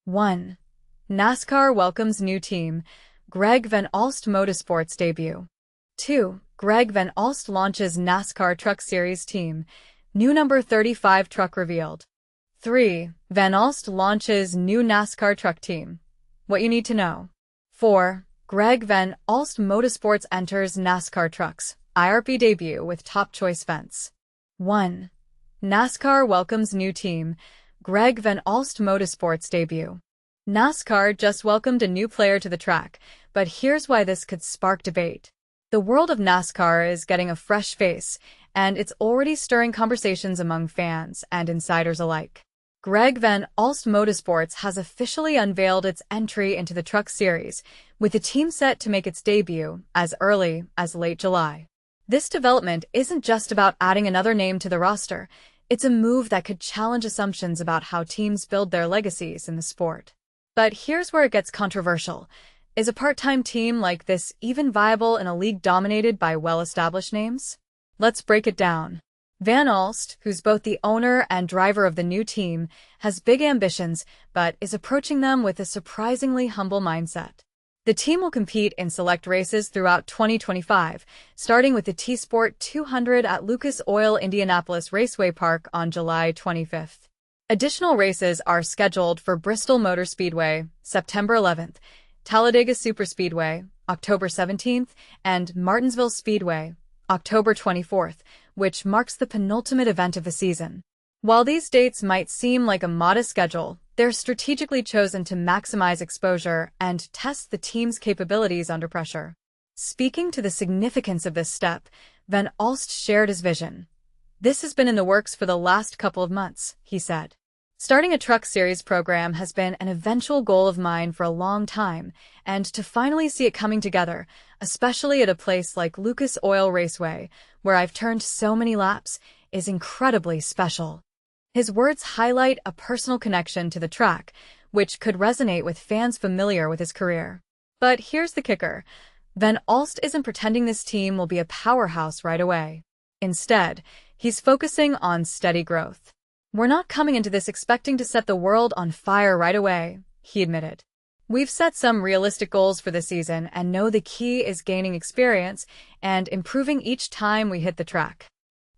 1. NASCAR welcomes new team, Greg Van Alst Motorsports debut. 2. Greg Van Alst launches NASCAR Truck Series team, new number 35 truck revealed. 3. VanAlst launches new NASCAR truck team. What you need to know. 4. Greg Van Alst Motorsports enters NASCAR Trucks IRP debut with top choice fence. 1. NASCAR welcomes new team, Greg Van Alst Motorsports debut. NASCAR just welcomed a new player to the track, but here's why this could spark debate. The world of NASCAR is getting a fresh face, and it's already stirring conversations among fans and insiders alike. Greg Van Alst Motorsports has officially unveiled its entry into the Truck Series, with the team set to make its debut as early as late July. This development isn't just about adding another name to the roster. It's a move that could challenge assumptions about how teams build their legacies in the sport. But here's where it gets controversial. Is a part-time team like this even viable in a league dominated by well-established names? Let's break it down. VanAlst, who's both the owner and driver of the new team, has big ambitions, but is approaching them with a surprisingly humble mindset. The team will compete in select races throughout 2025, starting with the TSport 200 at Lucas Oil Indianapolis Raceway Park on July 25th. Additional races are scheduled for Bristol Motor Speedway, September 11th, Talladega Superspeedway, October 17th, and Martinsville Speedway, October 24th, which marks the penultimate event of the season. While these dates might seem like a modest schedule, they're strategically chosen to maximize exposure and test the team's capabilities under pressure. Speaking to the significance of this step, Van Alst shared his vision. "This has been in the works for the last couple of months," he said. "Starting a Truck Series program has been an eventual goal of mine for a long time, and to finally see it coming together, especially at a place like Lucas Oil Raceway, where I've turned so many laps, is incredibly special." His words highlight a personal connection to the track, which could resonate with fans familiar with his career. But here's the kicker. Van Alst isn't pretending this team will be a powerhouse right away. Instead, he's focusing on steady growth. "We're not coming into this expecting to set the world on fire right away," he admitted. "We've set some realistic goals for the season and know the key is gaining experience and improving each time we hit the track."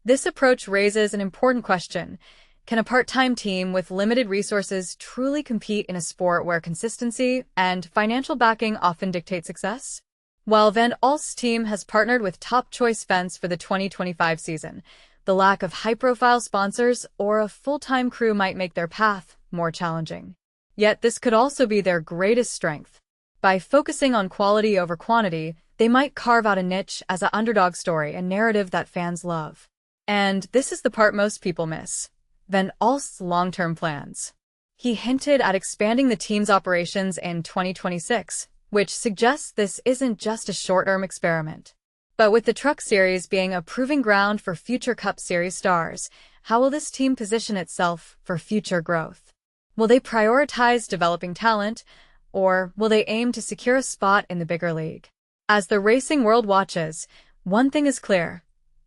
This approach raises an important question. Can a part-time team with limited resources truly compete in a sport where consistency and financial backing often dictate success? While Van Alst's team has partnered with Top Choice Fence for the 2025 season, the lack of high-profile sponsors or a full-time crew might make their path more challenging. Yet this could also be their greatest strength. By focusing on quality over quantity, they might carve out a niche as an underdog story, a narrative that fans love. And this is the part most people miss. Van Alst's long-term plans. He hinted at expanding the team's operations in 2026, which suggests this isn't just a short-term experiment. But with the Truck Series being a proving ground for future Cup Series stars, how will this team position itself for future growth? Will they prioritize developing talent, or will they aim to secure a spot in the bigger league? As the racing world watches, one thing is clear.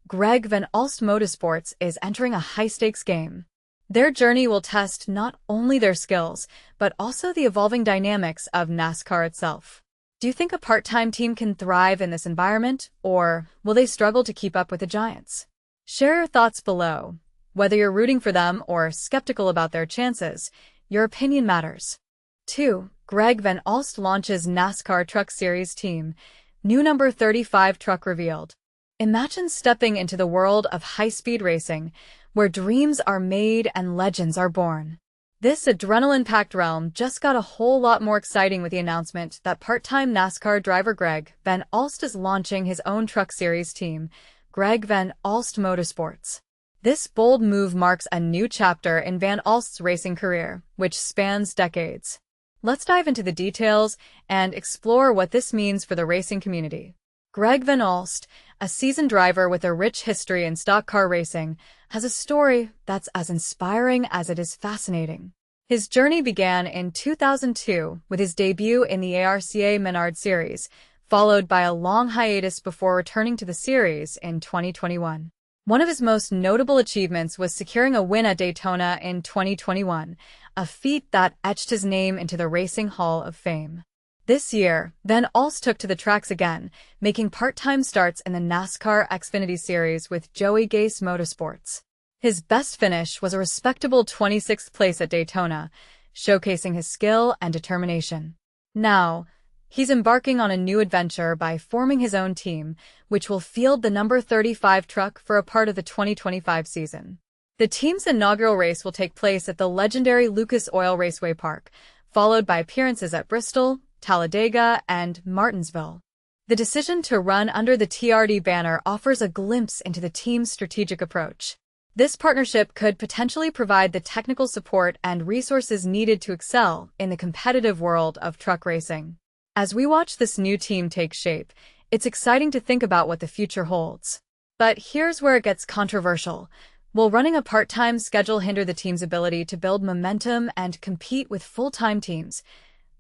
Greg Van Alst Motorsports is entering a high-stakes game. Their journey will test not only their skills, but also the evolving dynamics of NASCAR itself. Do you think a part-time team can thrive in this environment, or will they struggle to keep up with the giants? Share your thoughts below. Whether you're rooting for them or skeptical about their chances, your opinion matters. 2. Greg Van Alst launches NASCAR Truck Series team, new number 35 truck revealed. Imagine stepping into the world of high-speed racing, where dreams are made and legends are born. This adrenaline-packed realm just got a whole lot more exciting with the announcement that part-time NASCAR driver Greg Van Alst is launching his own Truck Series team, Greg Van Alst Motorsports. This bold move marks a new chapter in Van Alst's racing career, which spans decades. Let's dive into the details and explore what this means for the racing community. Greg Van Alst, a seasoned driver with a rich history in stock car racing, has a story that's as inspiring as it is fascinating. His journey began in 2002 with his debut in the ARCA Menard Series, followed by a long hiatus before returning to the series in 2021. One of his most notable achievements was securing a win at Daytona in 2021, a feat that etched his name into the Racing Hall of Fame. This year, Van Alst took to the tracks again, making part-time starts in the NASCAR Xfinity Series with Alst Motorsports. His best finish was a respectable 26th place at Daytona, showcasing his skill and determination. Now, he's embarking on a new adventure by forming his own team, which will field the number 35 truck for a part of the 2025 season. The team's inaugural race will take place at the legendary Lucas Oil Raceway Park, followed by appearances at Bristol, Talladega, and Martinsville. The decision to run under the TRD banner offers a glimpse into the team's strategic approach. This partnership could potentially provide the technical support and resources needed to excel in the competitive world of truck racing. As we watch this new team take shape, it's exciting to think about what the future holds. But here's where it gets controversial. Will running a part-time schedule hinder the team's ability to build momentum and compete with full-time teams?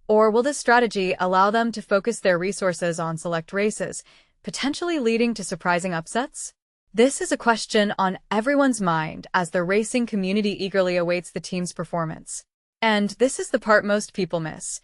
Or will this strategy allow them to focus their resources on select races, potentially leading to surprising upsets? This is a question on everyone's mind as the racing community eagerly awaits the team's performance. And this is the part most people miss.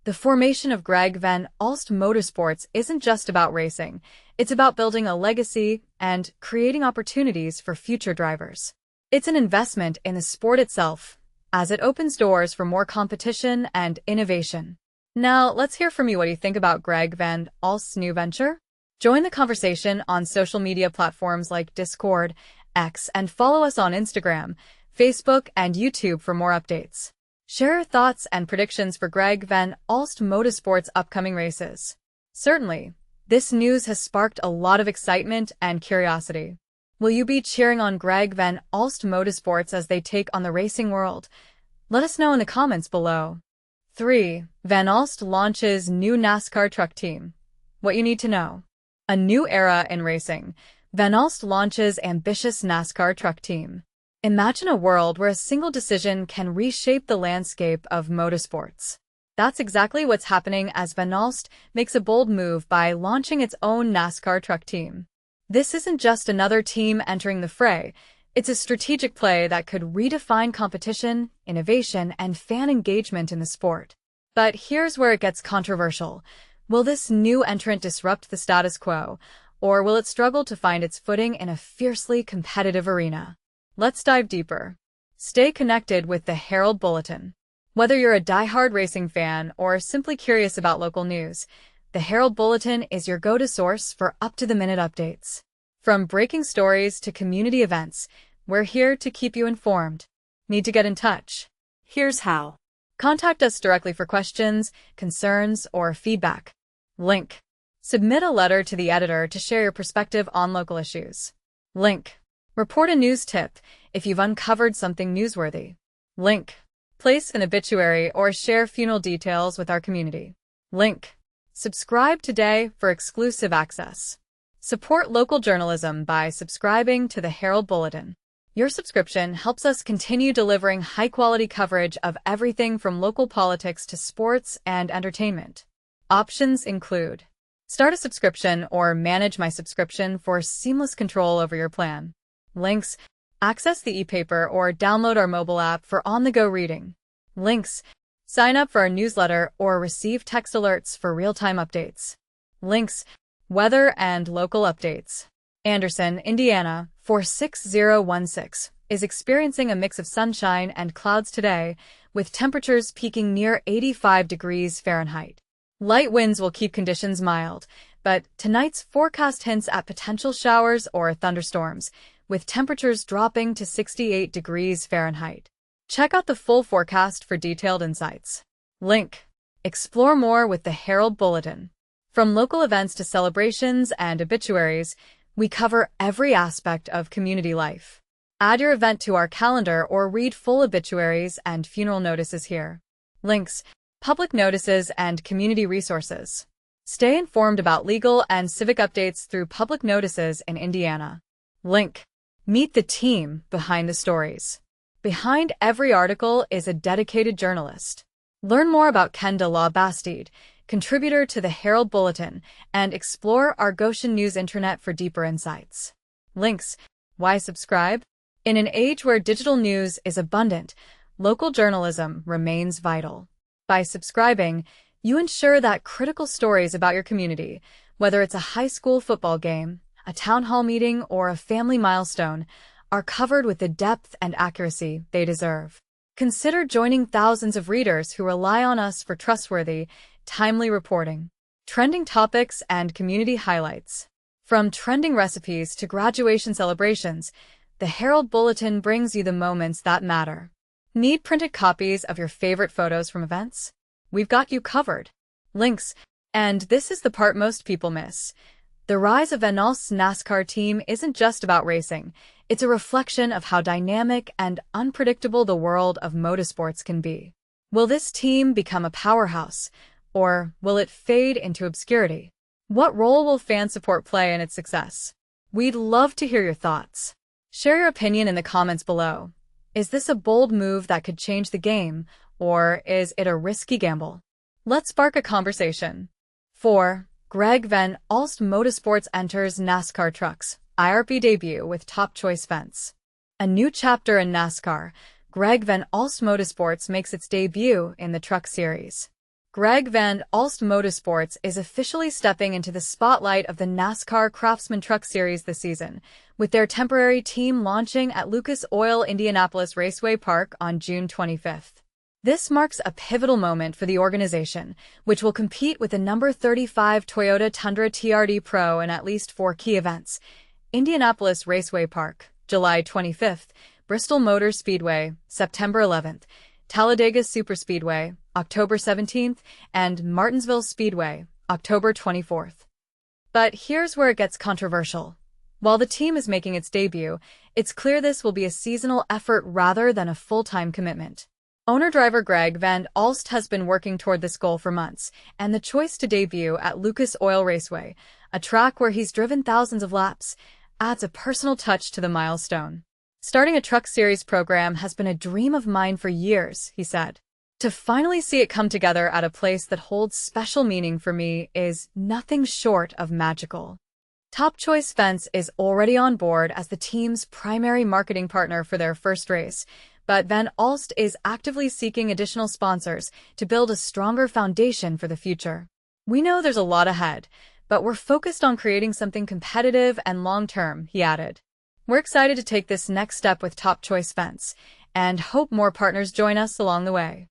The formation of Greg Van Alst Motorsports isn't just about racing. It's about building a legacy and creating opportunities for future drivers. It's an investment in the sport itself, as it opens doors for more competition and innovation. Now, let's hear from you. What do you think about Greg Van Alst's new venture? Join the conversation on social media platforms like Discord, X, and follow us on Instagram, Facebook, and YouTube for more updates. Share your thoughts and predictions for Greg Van Alst Motorsports' upcoming races. Certainly, this news has sparked a lot of excitement and curiosity. Will you be cheering on Greg Van Alst Motorsports as they take on the racing world? Let us know in the comments below. 3. VanAlst launches new NASCAR truck team. What you need to know. A new era in racing. VanAlst launches ambitious NASCAR truck team. Imagine a world where a single decision can reshape the landscape of motorsports. That's exactly what's happening as VanAlst makes a bold move by launching its own NASCAR truck team. This isn't just another team entering the fray. It's a strategic play that could redefine competition, innovation, and fan engagement in the sport. But here's where it gets controversial. Will this new entrant disrupt the status quo, or will it struggle to find its footing in a fiercely competitive arena? Let's dive deeper. Stay connected with the Herald Bulletin. Whether you're a diehard racing fan or simply curious about local news, the Herald Bulletin is your go-to source for up-to-the-minute updates. From breaking stories to community events, we're here to keep you informed. Need to get in touch? Here's how. Contact us directly for questions, concerns, or feedback. Link. Submit a letter to the editor to share your perspective on local issues. Link. Report a news tip if you've uncovered something newsworthy. Link. Place an obituary or share funeral details with our community. Link. Subscribe today for exclusive access. Support local journalism by subscribing to the Herald Bulletin. Your subscription helps us continue delivering high-quality coverage of everything from local politics to sports and entertainment. Options include: start a subscription or manage my subscription for seamless control over your plan. Links: access the e-paper or download our mobile app for on-the-go reading. Links: sign up for our newsletter or receive text alerts for real-time updates. Links: weather and local updates. Anderson, Indiana, 46016, is experiencing a mix of sunshine and clouds today, with temperatures peaking near 85 degrees Fahrenheit. Light winds will keep conditions mild, but tonight's forecast hints at potential showers or thunderstorms, with temperatures dropping to 68 degrees Fahrenheit. Check out the full forecast for detailed insights. Link. Explore more with the Herald Bulletin. From local events to celebrations and obituaries, we cover every aspect of community life. Add your event to our calendar or read full obituaries and funeral notices here. Links, public notices, and community resources. Stay informed about legal and civic updates through public notices in Indiana. Link. Meet the team behind the stories. Behind every article is a dedicated journalist. Learn more about Ken de la Bastide, contributor to the Herald Bulletin, and explore our Goshen News intranet for deeper insights. Links. Why subscribe? In an age where digital news is abundant, local journalism remains vital. By subscribing, you ensure that critical stories about your community, whether it's a high school football game, a town hall meeting, or a family milestone, are covered with the depth and accuracy they deserve. Consider joining thousands of readers who rely on us for trustworthy, timely reporting. Trending topics and community highlights. From trending recipes to graduation celebrations, the Herald Bulletin brings you the moments that matter. Need printed copies of your favorite photos from events? We've got you covered. Links. And this is the part most people miss. The rise of VanAlst's NASCAR team isn't just about racing. It's a reflection of how dynamic and unpredictable the world of motorsports can be. Will this team become a powerhouse, or will it fade into obscurity? What role will fan support play in its success? We'd love to hear your thoughts. Share your opinion in the comments below. Is this a bold move that could change the game, or is it a risky gamble? Let's spark a conversation. 4. Greg Van Alst Motorsports enters NASCAR Trucks IRP debut with top choice fence. A new chapter in NASCAR, Greg Van Alst Motorsports makes its debut in the Truck Series. Greg Van Alst Motorsports is officially stepping into the spotlight of the NASCAR Craftsman Truck Series this season, with their temporary team launching at Lucas Oil Indianapolis Raceway Park on June 25th. This marks a pivotal moment for the organization, which will compete with the number 35 Toyota Tundra TRD Pro in at least 4 key events: Indianapolis Raceway Park, July 25th, Bristol Motor Speedway, September 11th, Talladega Superspeedway, October 17th, and Martinsville Speedway, October 24th. But here's where it gets controversial. While the team is making its debut, it's clear this will be a seasonal effort rather than a full-time commitment. Owner-driver Greg Van Alst has been working toward this goal for months, and the choice to debut at Lucas Oil Raceway, a track where he's driven thousands of laps, adds a personal touch to the milestone. Starting a Truck Series program has been a dream of mine for years, he said. To finally see it come together at a place that holds special meaning for me is nothing short of magical. Top Choice Fence is already on board as the team's primary marketing partner for their first race, but Van Alst is actively seeking additional sponsors to build a stronger foundation for the future. We know there's a lot ahead, but we're focused on creating something competitive and long-term, he added. We're excited to take this next step with Top Choice Fence, and hope more partners join us along the way.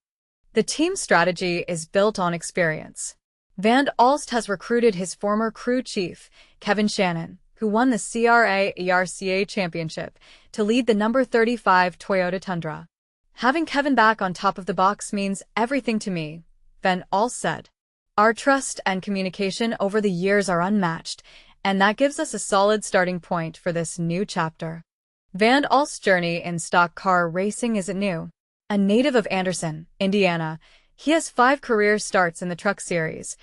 The team's strategy is built on experience. Van Alst has recruited his former crew chief, Kevin Shannon, who won the CRA-ERCA championship, to lead the number 35 Toyota Tundra. Having Kevin back on top of the box means everything to me, Van Alst said. Our trust and communication over the years are unmatched, and that gives us a solid starting point for this new chapter. Van Alst's journey in stock car racing isn't new. A native of Anderson, Indiana, he has 5 career starts in the Truck Series,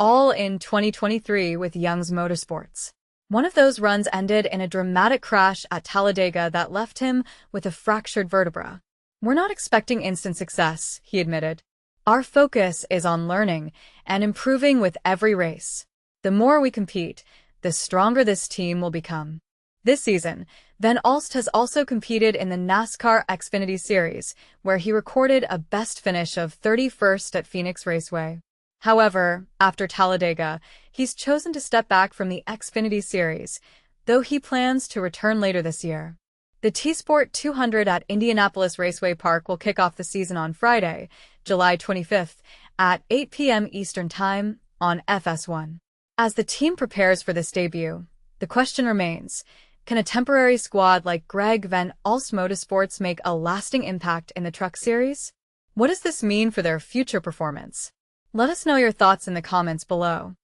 all in 2023 with Young's Motorsports. One of those runs ended in a dramatic crash at Talladega that left him with a fractured vertebra. We're not expecting instant success, he admitted. Our focus is on learning and improving with every race. The more we compete, the stronger this team will become. This season, Van Alst has also competed in the NASCAR Xfinity Series, where he recorded a best finish of 31st at Phoenix Raceway. However, after Talladega, he's chosen to step back from the Xfinity Series, though he plans to return later this year. The TSport 200 at Indianapolis Raceway Park will kick off the season on Friday, July 25th, at 8 p.m. Eastern Time on FS1. As the team prepares for this debut, the question remains, can a temporary squad like Greg Van Alst Motorsports make a lasting impact in the Truck Series? What does this mean for their future performance? Let us know your thoughts in the comments below.